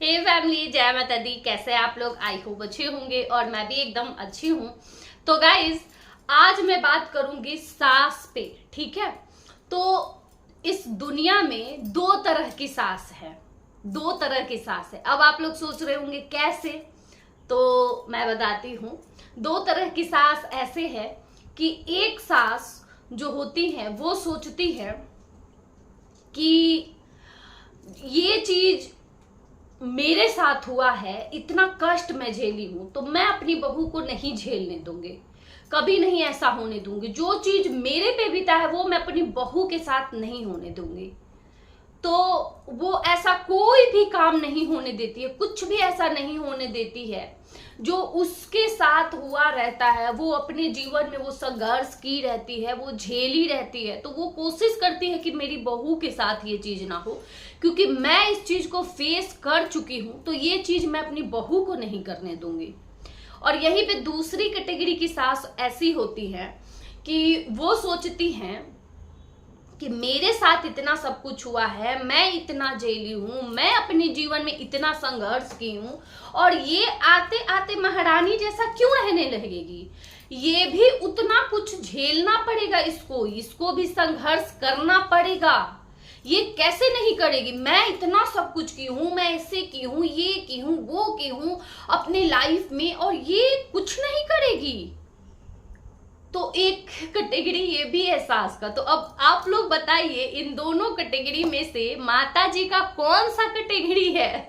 हे family, जय माता दी। कैसे आप लोग? आई होप अच्छे होंगे और मैं भी एकदम अच्छी हूँ। तो गाइज, आज मैं बात करूंगी सास पे। ठीक है, तो इस दुनिया में दो तरह की सास है, दो तरह की सास है। अब आप लोग सोच रहे होंगे कैसे, तो मैं बताती हूँ। दो तरह की सास ऐसे है कि एक सास जो होती है वो सोचती है कि ये चीज मेरे साथ हुआ है, इतना कष्ट मैं झेली हूं, तो मैं अपनी बहू को नहीं झेलने दूंगी, कभी नहीं ऐसा होने दूंगी। जो चीज मेरे पे बीता है वो मैं अपनी बहू के साथ नहीं होने दूंगी। तो वो ऐसा कोई भी काम नहीं होने देती है, कुछ भी ऐसा नहीं होने देती है जो उसके साथ हुआ रहता है। वो अपने जीवन में वो संघर्ष की रहती है, वो झेली रहती है। तो वो कोशिश करती है कि मेरी बहू के साथ ये चीज ना हो, क्योंकि मैं इस चीज को फेस कर चुकी हूं, तो ये चीज मैं अपनी बहू को नहीं करने दूंगी। और यहीं पे दूसरी कैटेगरी की सास ऐसी होती है कि वो सोचती हैं कि मेरे साथ इतना सब कुछ हुआ है, मैं इतना झेली हूं, मैं अपने जीवन में इतना संघर्ष की हूं, और ये आते आते महारानी जैसा क्यों रहने लगेगी। ये भी उतना कुछ झेलना पड़ेगा, इसको भी संघर्ष करना पड़ेगा। ये कैसे नहीं करेगी? मैं इतना सब कुछ की हूं, मैं ऐसे की हूं, ये की हूं, वो की हूं अपने लाइफ में, और ये कुछ नहीं करेगी। तो एक कैटेगरी ये भी है सास का। तो अब आप लोग बताइए, इन दोनों कैटेगरी में से माता जी का कौन सा कैटेगरी है?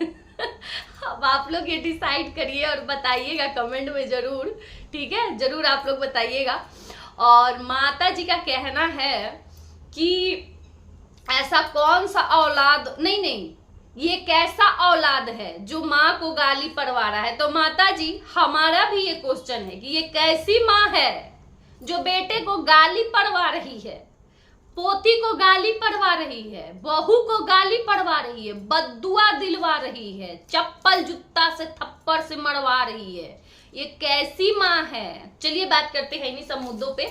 अब आप लोग ये डिसाइड करिए और बताइएगा कमेंट में जरूर। ठीक है, जरूर आप लोग बताइएगा। और माता जी का कहना है कि ऐसा कौन सा औलाद, नहीं, ये कैसा औलाद है जो माँ को गाली पड़वा रहा है। तो माता जी, हमारा भी ये क्वेश्चन है कि ये कैसी माँ है जो बेटे को गाली पड़वा रही है, पोती को गाली पड़वा रही है, बहू को गाली पड़वा रही है, बद्दुआ दिलवा रही है, चप्पल जूता से थप्पड़ से मरवा रही है। ये कैसी माँ है? चलिए बात करते हैं इन्हीं सब मुद्दों पे।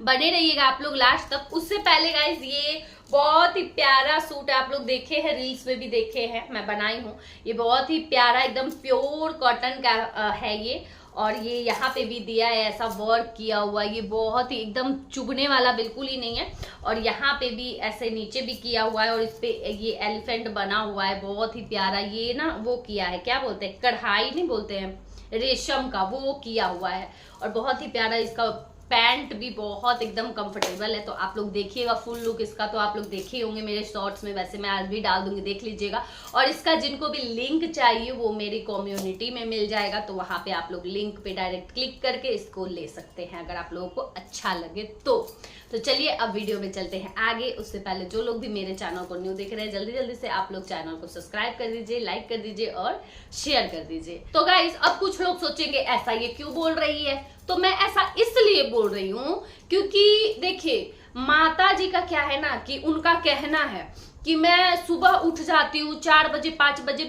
बने रहिएगा आप लोग लास्ट तक। उससे पहले गाइज, ये बहुत ही प्यारा सूट आप लोग देखे हैं, रील्स में भी देखे हैं, मैं बनाई हूँ। ये बहुत ही प्यारा एकदम प्योर कॉटन का है ये, और ये यहाँ पे भी दिया है ऐसा वर्क किया हुआ। ये बहुत ही एकदम चुभने वाला बिल्कुल ही नहीं है। और यहाँ पे भी ऐसे नीचे भी किया हुआ है, और इस पे ये एलिफेंट बना हुआ है, बहुत ही प्यारा। ये ना वो किया है, क्या बोलते हैं, कढ़ाई नहीं बोलते हैं, रेशम का वो किया हुआ है, और बहुत ही प्यारा। इसका पैंट भी बहुत एकदम कंफर्टेबल है। तो आप लोग देखिएगा फुल लुक इसका, तो आप लोग देखे होंगे मेरे शॉर्ट्स में, वैसे मैं आज भी डाल दूंगी, देख लीजिएगा। और इसका जिनको भी लिंक चाहिए वो मेरी कम्युनिटी में मिल जाएगा, तो वहां पे आप लोग लिंक पे डायरेक्ट क्लिक करके इसको ले सकते हैं, अगर आप लोगों को अच्छा लगे तो चलिए अब वीडियो में चलते हैं आगे। उससे पहले जो लोग भी मेरे चैनल को न्यू देख रहे हैं, जल्दी जल्दी से आप लोग चैनल को सब्सक्राइब कर दीजिए, लाइक कर दीजिए और शेयर कर दीजिए। तो गाइस, अब कुछ लोग सोचेंगे ऐसा ये क्यों बोल रही है, तो मैं ऐसा इसलिए बोल रही हूँ क्योंकि देखिए, माता जी का क्या है ना कि उनका कहना है कि मैं सुबह उठ जाती हूँ 4 बजे 5 बजे,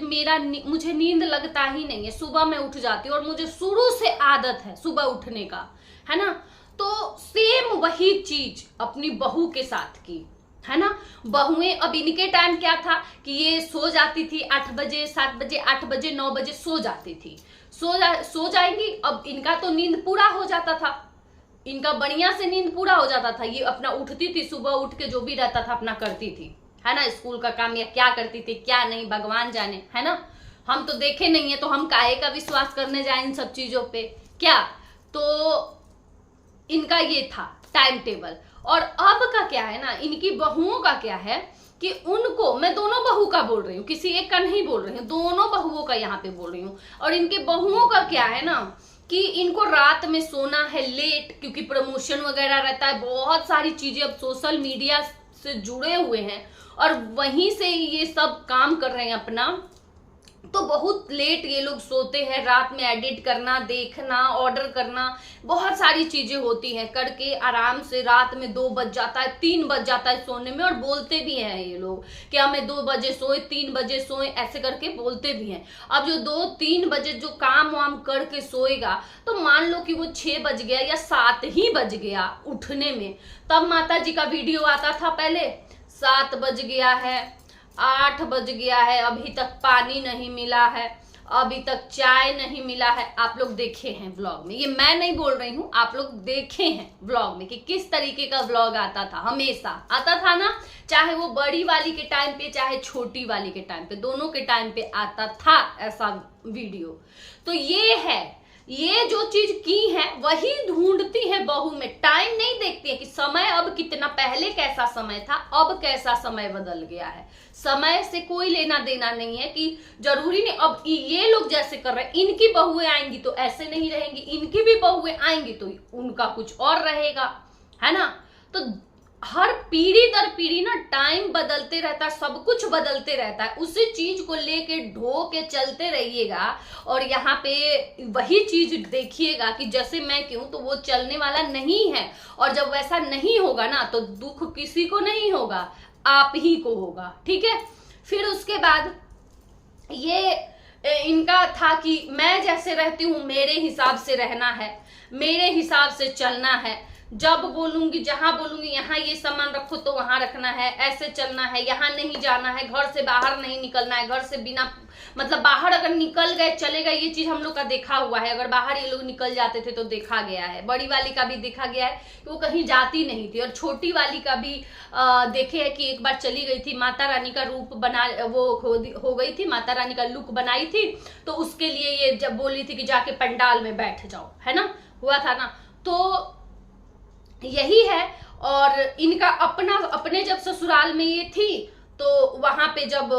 मुझे नींद लगता ही नहीं है, सुबह मैं उठ जाती हूँ और मुझे शुरू से आदत है सुबह उठने का, है ना। तो सेम वही चीज अपनी बहू के साथ की, है ना। बहुएं, अब इनके टाइम क्या था कि ये सो जाती थी 8 बजे 7 बजे 8 बजे 9 बजे सो जाती थी, सो जाएंगी। अब इनका तो नींद पूरा हो जाता था, इनका बढ़िया से नींद पूरा हो जाता था। ये अपना उठती थी, सुबह उठ के जो भी रहता था अपना करती थी, है ना। स्कूल का काम या क्या करती थी क्या नहीं, भगवान जाने, है ना। हम तो देखे नहीं है, तो हम काहे का विश्वास करने जाए इन सब चीजों पे क्या। तो इनका ये था टाइम टेबल। और अब का क्या है ना, इनकी बहुओं का क्या है कि उनको, मैं दोनों बहू का बोल रही हूँ, किसी एक का नहीं बोल रही हूँ, दोनों बहुओं का यहाँ पे बोल रही हूँ। और इनके बहुओं का क्या है ना कि इनको रात में सोना है लेट, क्योंकि प्रमोशन वगैरह रहता है, बहुत सारी चीजें अब सोशल मीडिया से जुड़े हुए हैं और वहीं से ये सब काम कर रहे हैं अपना। तो बहुत लेट ये लोग सोते हैं, रात में एडिट करना, देखना, ऑर्डर करना, बहुत सारी चीजें होती हैं, करके आराम से रात में 2 बज जाता है 3 बज जाता है सोने में। और बोलते भी हैं ये लोग कि हमें 2 बजे सोए 3 बजे सोए, ऐसे करके बोलते भी हैं। अब जो 2-3 बजे जो काम वाम करके सोएगा, तो मान लो कि वो 6 बज गया या 7 ही बज गया उठने में, तब माता जी का वीडियो आता था पहले 7 बज गया है, 8 बज गया है, अभी तक पानी नहीं मिला है, अभी तक चाय नहीं मिला है। आप लोग देखे हैं व्लॉग में, ये मैं नहीं बोल रही हूँ, आप लोग देखे हैं व्लॉग में कि किस तरीके का व्लॉग आता था, हमेशा आता था ना, चाहे वो बड़ी वाली के टाइम पे चाहे छोटी वाली के टाइम पे, दोनों के टाइम पे आता था ऐसा वीडियो। तो ये जो चीज की है वही ढूंढती है बहू में, टाइम नहीं देखती है कि समय अब कितना, पहले कैसा समय था, अब कैसा समय बदल गया है। समय से कोई लेना देना नहीं है कि जरूरी नहीं अब ये लोग जैसे कर रहे हैं, इनकी बहुएं आएंगी तो ऐसे नहीं रहेंगी, इनकी भी बहुएं आएंगी तो उनका कुछ और रहेगा, है ना। तो हर पीढ़ी दर पीढ़ी ना टाइम बदलते रहता है, सब कुछ बदलते रहता है, उसी चीज को लेके ढो के चलते रहिएगा और यहाँ पे वही चीज देखिएगा कि जैसे मैं क्यों, तो वो चलने वाला नहीं है। और जब वैसा नहीं होगा ना तो दुख किसी को नहीं होगा, आप ही को होगा, ठीक है। फिर उसके बाद ये इनका था कि मैं जैसे रहती हूँ मेरे हिसाब से रहना है, मेरे हिसाब से चलना है, जब बोलूंगी जहां बोलूंगी यहाँ ये सामान रखो तो वहां रखना है, ऐसे चलना है, यहाँ नहीं जाना है, घर से बाहर नहीं निकलना है, घर से बिना मतलब बाहर अगर निकल गए चले गए, ये चीज हम लोग का देखा हुआ है, अगर बाहर ये लोग निकल जाते थे तो देखा गया है। बड़ी वाली का भी देखा गया है कि वो कहीं जाती नहीं थी, और छोटी वाली का भी देखे है कि एक बार चली गई थी, माता रानी का रूप बना, वो हो गई थी, माता रानी का लुक बनाई थी, तो उसके लिए ये जब बोली थी कि जाके पंडाल में बैठ जाओ, है ना, हुआ था ना, तो यही है। और इनका अपने जब ससुराल में ये थी तो वहां पे जब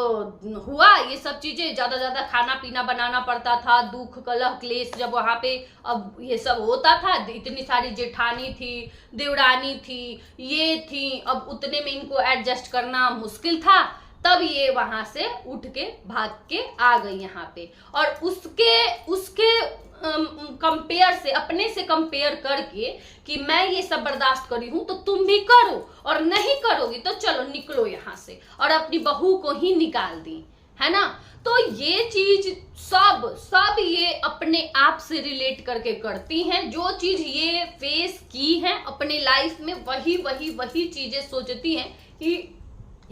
हुआ ये सब चीजें, ज्यादा खाना पीना बनाना पड़ता था, दुख कलह क्लेश जब वहां पे अब ये सब होता था, इतनी सारी जेठानी थी, देवरानी थी, ये थी, अब उतने में इनको एडजस्ट करना मुश्किल था, तब ये वहां से उठ के भाग के आ गई यहाँ पे। और उसके कंपेयर से, अपने से कंपेयर करके कि मैं ये सब बर्दाश्त करी हूं तो तुम भी करो, और नहीं करोगी तो चलो निकलो यहाँ से, और अपनी बहू को ही निकाल दी, है ना। तो ये चीज सब ये अपने आप से रिलेट करके करती हैं, जो चीज ये फेस की है अपने लाइफ में, वही चीजें सोचती हैं कि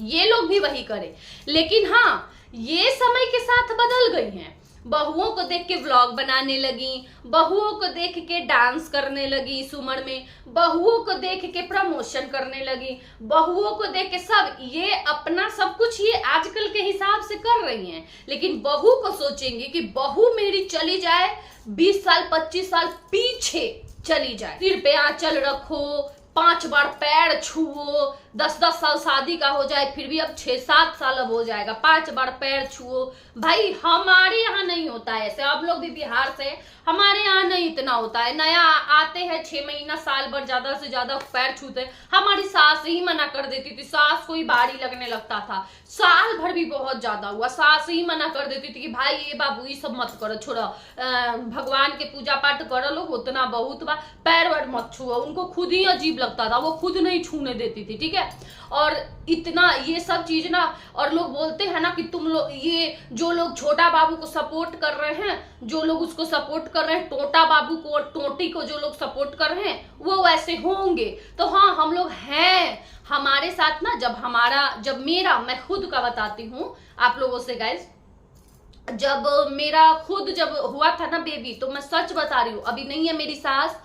ये लोग भी वही करें। लेकिन हाँ, ये समय के साथ बदल गई हैं, बहुओं को देख के व्लॉग बनाने लगी, बहुओं को देख के डांस करने लगी इस उम्र में, बहुओं को देख के प्रमोशन करने लगी, बहुओं को देख के सब ये अपना सब कुछ ये आजकल के हिसाब से कर रही हैं। लेकिन बहू को सोचेंगे कि बहू मेरी चली जाए 20 साल 25 साल पीछे चली जाए, सिर पे आंचल रखो, 5 बार पैर छुओ, 10-10 साल शादी का हो जाए फिर भी अब 6-7 साल अब हो जाएगा, 5 बार पैर छुओ। भाई हमारे यहाँ नहीं होता है ऐसे, आप लोग भी बिहार से, हमारे यहाँ नहीं इतना होता है, नया आते हैं 6 महीना साल भर ज्यादा से ज्यादा पैर छूते। हमारी सास ही मना कर देती थी, सास को ही भारी लगने लगता था, साल भर भी बहुत ज्यादा हुआ, सास ही मना कर देती थी कि भाई ये बाबू ये सब मत करो, छोड़ो, भगवान के पूजा पाठ करो लोग, उतना बहुत बा, पैर वैर मत छुओ। उनको खुद ही अजीब लगता था, वो खुद नहीं छूने देती थी, ठीक है। और इतना ये सब चीज ना, और लोग बोलते हैं ना कि तुम लोग, ये जो लोग छोटा बाबू को सपोर्ट कर रहे हैं, जो लोग उसको सपोर्ट कर रहे हैं, टोटा बाबू को और टोटी को जो लोग सपोर्ट कर रहे हैं वो वैसे होंगे। तो हाँ, हम लोग हैं, हमारे साथ ना, मैं खुद का बताती हूँ आप लोगों से गाइस, जब मेरा खुद जब हुआ था ना बेबी, तो मैं सच बता रही हूँ, अभी नहीं है मेरी सास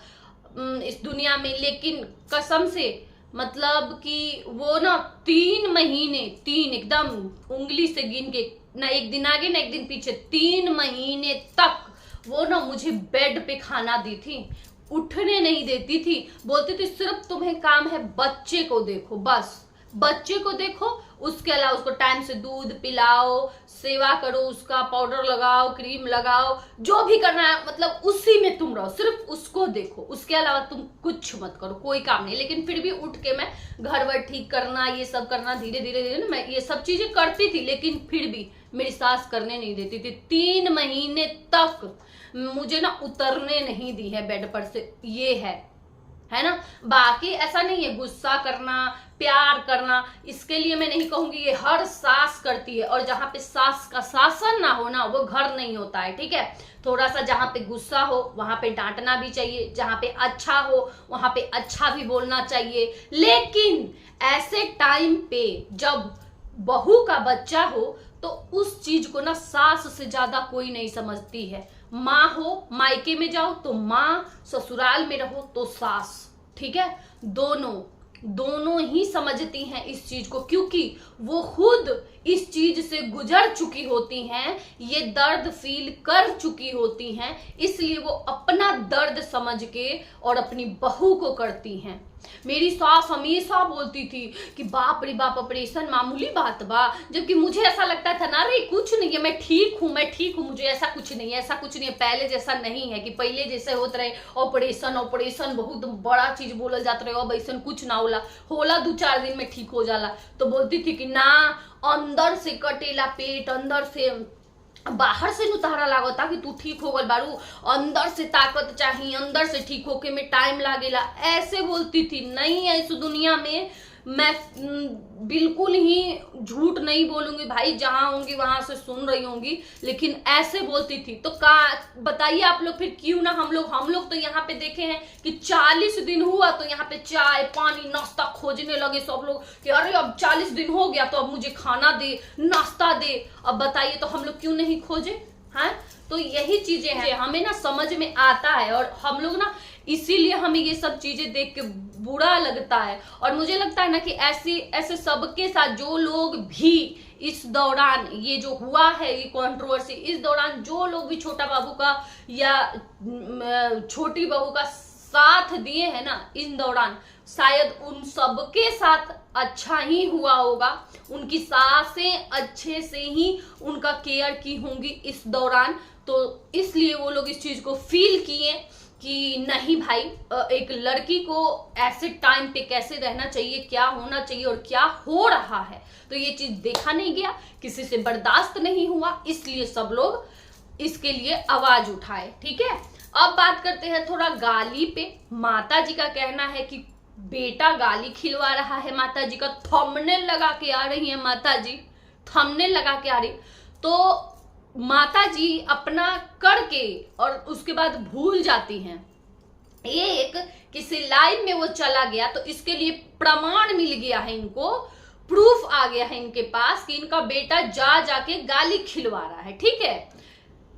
इस दुनिया में, लेकिन कसम से मतलब कि वो ना 3 महीने, 3 एकदम उंगली से गिन के, ना एक दिन आगे ना एक दिन पीछे, 3 महीने तक वो ना मुझे बेड पे खाना दी थी, उठने नहीं देती थी, बोलती थी सिर्फ तुम्हें काम है बच्चे को देखो, बस बच्चे को देखो, उसके अलावा उसको टाइम से दूध पिलाओ, सेवा करो, उसका पाउडर लगाओ, क्रीम लगाओ, जो भी करना है मतलब उसी में तुम रहो, सिर्फ उसको देखो, उसके अलावा तुम कुछ मत करो, कोई काम नहीं। लेकिन फिर भी उठ के मैं घर वर ठीक करना, ये सब करना, धीरे धीरे ना मैं ये सब चीजें करती थी, लेकिन फिर भी मेरी सास करने नहीं देती थी। 3 महीने तक मुझे ना उतरने नहीं दी है बेड पर से, ये है ना। बाकी ऐसा नहीं है, गुस्सा करना, प्यार करना, इसके लिए मैं नहीं कहूंगी, ये हर सास करती है, और जहां पे सास का शासन ना हो ना, वो घर नहीं होता है, ठीक है। थोड़ा सा जहां पे गुस्सा हो वहां पे डांटना भी चाहिए, जहां पे अच्छा हो वहां पे अच्छा भी बोलना चाहिए। लेकिन ऐसे टाइम पे जब बहू का बच्चा हो तो उस चीज को ना सास से ज्यादा कोई नहीं समझती है। माँ हो, मायके में जाओ तो माँ, ससुराल में रहो तो सास, ठीक है। दोनों ही समझती हैं इस चीज को, क्योंकि वो खुद इस चीज से गुजर चुकी होती हैं, ये दर्द फील कर चुकी होती हैं, इसलिए वो अपना दर्द समझ के और अपनी बहू को करती हैं। मेरी सास हमेशा बोलती थी कि बाप रे बाप, ऑपरेशन मामूली बात बा, जबकि मुझे ऐसा लगता था ना, रे कुछ नहीं है, मैं ठीक हूँ, मुझे ऐसा कुछ नहीं है, पहले जैसा नहीं है कि पहले जैसे होते रहे ऑपरेशन बहुत बड़ा चीज बोलल जाता रहे, अब ऐसा कुछ ना होला 2-4 दिन में ठीक हो जाला। तो बोलती थी कि ना, अंदर से कटेला पेट, अंदर से, बाहर से नुतारा लागता कि तू ठीक हो गल बारू, अंदर से ताकत चाहिए, अंदर से ठीक होके में टाइम लागेला, ऐसे बोलती थी। नहीं है इस दुनिया में, मैं बिल्कुल ही झूठ नहीं बोलूंगी भाई, जहां होंगी वहां से सुन रही होंगी, लेकिन ऐसे बोलती थी। तो बताइए आप लोग फिर क्यों ना हम लोग तो यहाँ पे देखे हैं कि 40 दिन हुआ तो यहाँ पे चाय पानी नाश्ता खोजने लगे सब लोग कि अरे अब 40 दिन हो गया तो अब मुझे खाना दे, नाश्ता दे। अब बताइए तो हम लोग क्यों नहीं खोजे, हाँ। तो यही चीजें हैं, हमें ना समझ में आता है, और हम लोग ना इसीलिए हमें ये सब चीजें देख के बुरा लगता है। और मुझे लगता है ना कि ऐसे सबके साथ जो लोग भी इस दौरान, ये जो हुआ है ये कंट्रोवर्सी, इस दौरान जो लोग भी छोटा बाबू का या छोटी बहू का साथ दिए हैं ना इन दौरान, शायद उन सबके साथ अच्छा ही हुआ होगा। उनकी सासें अच्छे से ही उनका केयर की होंगी इस दौरान, तो इसलिए वो लोग इस चीज को फील किए कि नहीं भाई, एक लड़की को ऐसे टाइम पे कैसे रहना चाहिए, क्या होना चाहिए और क्या हो रहा है, तो ये चीज देखा नहीं गया, किसी से बर्दाश्त नहीं हुआ, इसलिए सब लोग इसके लिए आवाज उठाए, ठीक है। अब बात करते हैं थोड़ा गाली पे। माता जी का कहना है कि बेटा गाली खिलवा रहा है, माता जी का थंबनेल लगा के आ रही है, माता जी थंबनेल लगा के आ रही, तो माता जी अपना करके और उसके बाद भूल जाती हैं। एक किसी लाइन में वो चला गया तो इसके लिए प्रमाण मिल गया है, इनको प्रूफ आ गया है इनके पास कि इनका बेटा जाके गाली खिलवा रहा है, ठीक है,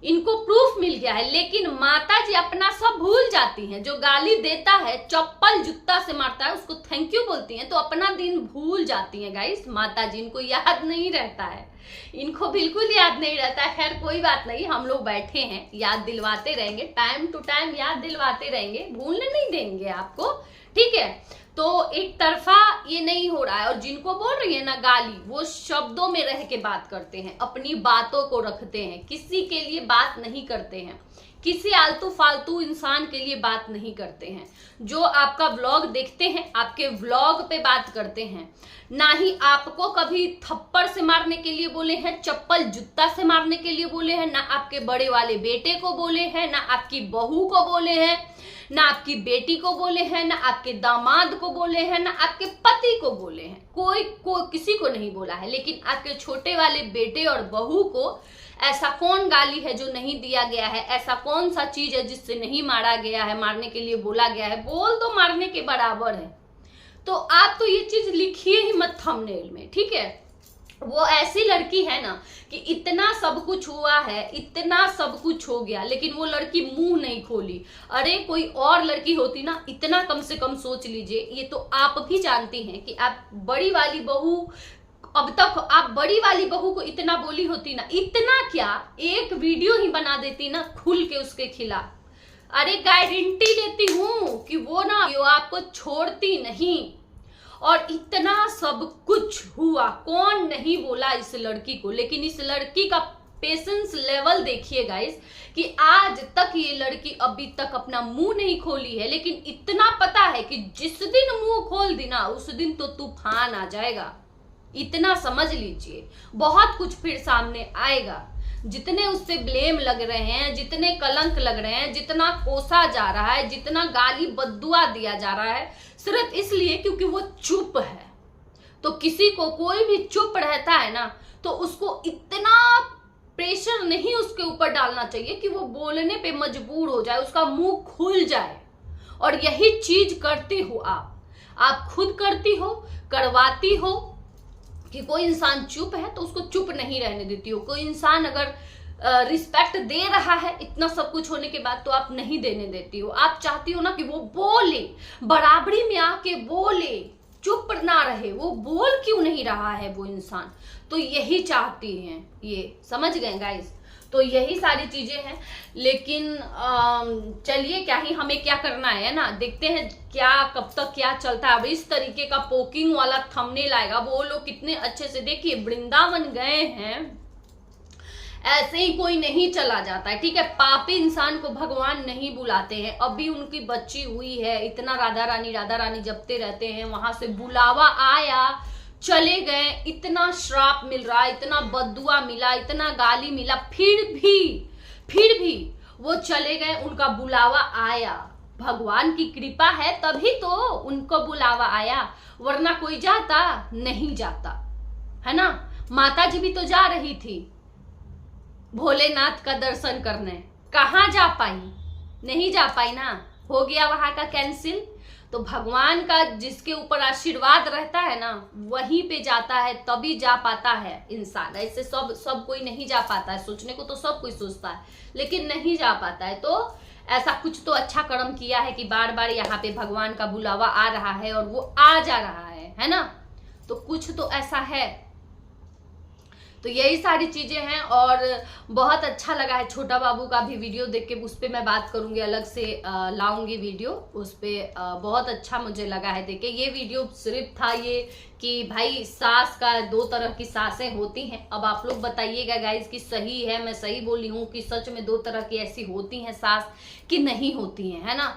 इनको प्रूफ मिल गया है। लेकिन माता जी अपना सब भूल जाती हैं। जो गाली देता है, चप्पल जूता से मारता है, उसको थैंक यू बोलती हैं, तो अपना दिन भूल जाती हैं गाइस माता जी, इनको याद नहीं रहता है, इनको बिल्कुल याद नहीं रहता है। खैर कोई बात नहीं, हम लोग बैठे हैं, याद दिलवाते रहेंगे, टाइम टू टाइम याद दिलवाते रहेंगे, भूलने नहीं देंगे आपको, ठीक है। तो एक तरफा ये नहीं हो रहा है। और जिनको बोल रही है ना गाली, वो शब्दों में रह के बात करते हैं, अपनी बातों को रखते हैं, किसी के लिए बात नहीं करते हैं, किसी आलतू फालतू इंसान के लिए बात नहीं करते हैं। जो आपका व्लॉग देखते हैं, आपके व्लॉग पे बात करते हैं, ना ही आपको कभी थप्पड़ से मारने के लिए बोले हैं, चप्पल जूता से मारने के लिए बोले हैं, ना आपके बड़े वाले बेटे को बोले हैं, ना आपकी बहू को बोले हैं, ना आपकी बेटी को बोले हैं, ना आपके दामाद को बोले हैं, ना आपके पति को बोले हैं, कोई किसी को नहीं बोला है। लेकिन आपके छोटे वाले बेटे और बहू को ऐसा कौन गाली है जो नहीं दिया गया है, ऐसा कौन सा चीज है जिससे नहीं मारा गया है, मारने के लिए बोला गया है, बोल तो मारने के बराबर है। तो आप तो ये चीज लिखिए ही मत थंबनेल में, ठीक है। वो ऐसी लड़की है ना कि इतना सब कुछ हुआ है, इतना सब कुछ हो गया, लेकिन वो लड़की मुंह नहीं खोली। अरे कोई और लड़की होती ना, इतना कम से कम सोच लीजिए। ये तो आप भी जानती हैं कि आप बड़ी वाली बहू, अब तक आप बड़ी वाली बहू को इतना बोली होती ना, इतना क्या, एक वीडियो ही बना देती ना खुल के उसके खिलाफ। अरे गारंटी देती हूं कि वो ना वो आपको छोड़ती नहीं। और इतना सब कुछ हुआ, कौन नहीं बोला इस लड़की को, लेकिन इस लड़की का पेशेंस लेवल देखिए गाइस कि आज तक ये लड़की अभी तक अपना मुंह नहीं खोली है। लेकिन इतना पता है कि जिस दिन मुंह खोल दी ना, उस दिन तो तूफान आ जाएगा, इतना समझ लीजिए। बहुत कुछ फिर सामने आएगा। जितने उससे ब्लेम लग रहे हैं, जितने कलंक लग रहे हैं, जितना कोसा जा रहा है, जितना गाली बद्दुआ दिया जा रहा है, सिर्फ इसलिए क्योंकि वो चुप है। तो किसी को कोई भी चुप रहता है ना, तो उसको इतना प्रेशर नहीं उसके ऊपर डालना चाहिए कि वो बोलने पे मजबूर हो जाए, उसका मुंह खुल जाए। और यही चीज करती हो आप खुद करती हो, करवाती हो, कि कोई इंसान चुप है तो उसको चुप नहीं रहने देती हो। कोई इंसान अगर रिस्पेक्ट दे रहा है इतना सब कुछ होने के बाद तो आप नहीं देने देती हो। आप चाहती हो ना कि वो बोले, बराबरी में आके बोले, चुप ना रहे। वो बोल क्यों नहीं रहा है वो इंसान? तो यही चाहती हैं ये, समझ गए गाइस? तो यही सारी चीजें हैं। लेकिन चलिए, क्या ही हमें क्या करना है ना, देखते हैं क्या कब तक क्या चलता है। अब इस तरीके का पोकिंग वाला थंबनेल आएगा। वो लोग कितने अच्छे से, देखिए वृंदावन गए हैं, ऐसे ही कोई नहीं चला जाता है, ठीक है। पापी इंसान को भगवान नहीं बुलाते हैं। अभी उनकी बच्ची हुई है, इतना राधा रानी जपते रहते हैं, वहां से बुलावा आया, चले गए, इतना श्राप मिल रहा, इतना बद्दुआ मिला, इतना गाली मिला, फिर भी वो चले गए, उनका बुलावा आया। भगवान की कृपा है तभी तो उनको बुलावा आया, वरना कोई जाता नहीं जाता, है ना। माता जी भी तो जा रही थी भोलेनाथ का दर्शन करने, कहाँ जा पाई? नहीं जा पाई ना, हो गया वहां का कैंसिल। तो भगवान का जिसके ऊपर आशीर्वाद रहता है ना, वहीं पे जाता है, तभी जा पाता है इंसान। ऐसे सब कोई नहीं जा पाता है। सोचने को तो सब कोई सोचता है, लेकिन नहीं जा पाता है। तो ऐसा कुछ तो अच्छा कर्म किया है कि बार बार यहाँ पे भगवान का बुलावा आ रहा है और वो आ जा रहा है ना। तो कुछ तो ऐसा है। तो यही सारी चीजें हैं। और बहुत अच्छा लगा है छोटा बाबू का भी वीडियो देख के, उस पर मैं बात करूंगी, अलग से लाऊंगी वीडियो उस पर। बहुत अच्छा मुझे लगा है देख के। ये वीडियो सिर्फ था ये कि भाई सास का 2 तरह की सासें होती हैं। अब आप लोग बताइएगा गाइज कि सही है, मैं सही बोली हूँ कि सच में 2 तरह की ऐसी होती हैं सास कि नहीं होती हैं, है ना।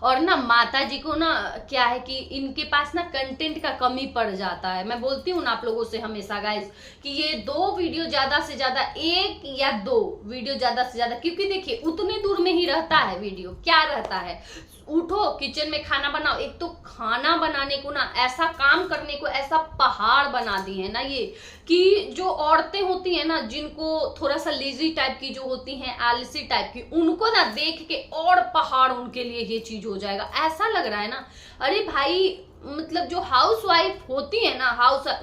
और ना माता जी को ना क्या है कि इनके पास ना कंटेंट का कमी पड़ जाता है। मैं बोलती हूँ ना आप लोगों से हमेशा गाइस कि ये 2 वीडियो ज्यादा से ज्यादा, 1 या 2 वीडियो ज्यादा से ज्यादा, क्योंकि देखिए उतने दूर में ही रहता है वीडियो। क्या रहता है, उठो किचन में खाना बनाओ। एक तो खाना बनाने को ना, ऐसा काम करने को ऐसा पहाड़ बना दी है ना ये, कि जो औरतें होती हैं ना, जिनको थोड़ा सा लेजी टाइप की जो होती हैं, आलसी टाइप की, उनको ना देख के और पहाड़ उनके लिए ये चीज हो जाएगा। ऐसा लग रहा है ना, अरे भाई मतलब जो हाउस वाइफ होती है ना,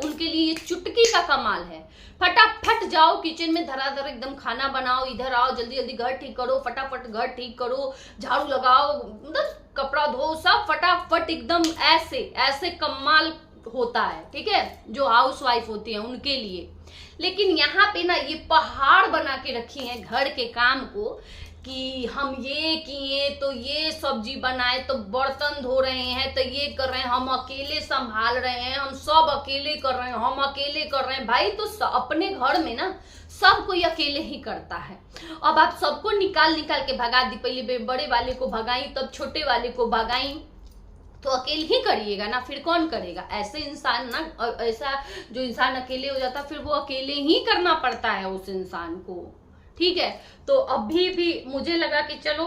उनके लिए ये चुटकी का कमाल है। फटाफट जाओ किचन में, धराधर एकदम खाना बनाओ, इधर आओ, जल्दी जल्दी घर ठीक करो, फटाफट घर ठीक करो, झाड़ू लगाओ, मतलब कपड़ा धो, सब फटाफट एकदम ऐसे कमाल होता है, ठीक है, जो हाउस वाइफ होती है उनके लिए। लेकिन यहाँ पे ना ये पहाड़ बना के रखी है घर के काम को, कि हम ये किए तो ये सब्जी बनाए, तो बर्तन धो रहे हैं, तो ये कर रहे हैं, हम अकेले संभाल रहे हैं, हम सब अकेले कर रहे हैं, हम अकेले कर रहे हैं। भाई तो अपने घर में ना सब कोई अकेले ही करता है। अब आप सबको निकाल के भगा दी, पहले बड़े वाले को भगाई, तब छोटे वाले को भगाई, तो अकेले ही करिएगा ना, फिर कौन करेगा? ऐसे इंसान ना, ऐसा जो इंसान अकेले हो जाता फिर वो अकेले ही करना पड़ता है उस इंसान को, ठीक है। तो अभी भी मुझे लगा कि चलो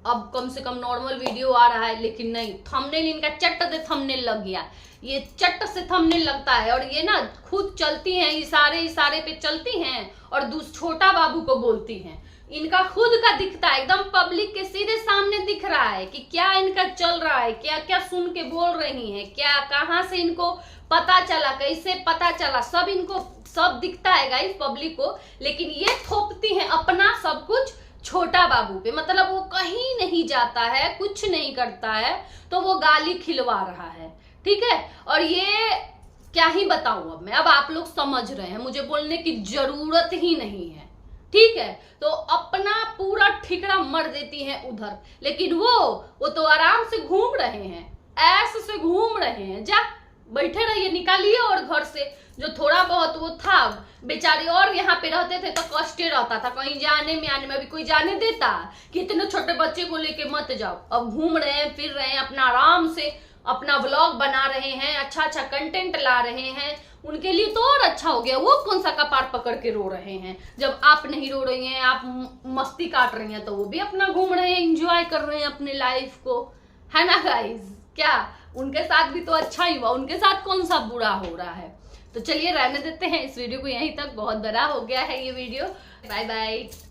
अब कम से कम नॉर्मल वीडियो आ रहा है, लेकिन नहीं, थंबनेल इनका चट से थंबनेल लग गया। ये चट से थंबनेल लगता है और ये ना खुद चलती हैं, इशारे पे चलती हैं और छोटा बाबू को बोलती हैं। इनका खुद का दिखता है, एकदम पब्लिक के सीधे सामने दिख रहा है कि क्या इनका चल रहा है, क्या क्या सुन के बोल रही हैं, क्या कहाँ से इनको पता चला, कैसे पता चला, सब इनको सब दिखता है गाइस पब्लिक को। लेकिन ये थोपती हैं अपना सब कुछ छोटा बाबू पे, मतलब वो कहीं नहीं जाता है, कुछ नहीं करता है, तो वो गाली खिलवा रहा है, ठीक है। और ये क्या ही बताऊं अब मैं, अब आप लोग समझ रहे हैं, मुझे बोलने की जरूरत ही नहीं है, ठीक है। तो अपना पूरा ठिकरा मर देती हैं उधर, लेकिन वो तो आराम से घूम रहे हैं, ऐसे से घूम रहे हैं। जा बैठे रहिए, निकालिए और घर से जो थोड़ा बहुत वो था बेचारे, और यहाँ पे रहते थे तो कष्ट रहता था, कहीं जाने में आने में। अभी कोई जाने देता कि इतने छोटे बच्चे को लेके मत जाओ। अब घूम रहे हैं, फिर रहे हैं, अपना आराम से अपना व्लॉग बना रहे हैं, अच्छा कंटेंट ला रहे हैं, उनके लिए तो और अच्छा हो गया। वो कौन सा कपार पकड़ के रो रहे हैं, जब आप नहीं रो रही हैं, आप मस्ती काट रही हैं, तो वो भी अपना घूम रहे हैं, एंजॉय कर रहे हैं अपने लाइफ को, है ना गाइज। क्या उनके साथ भी तो अच्छा ही हुआ, उनके साथ कौन सा बुरा हो रहा है। तो चलिए रहने देते हैं इस वीडियो को यहीं तक, बहुत बड़ा हो गया है ये वीडियो। Bye bye.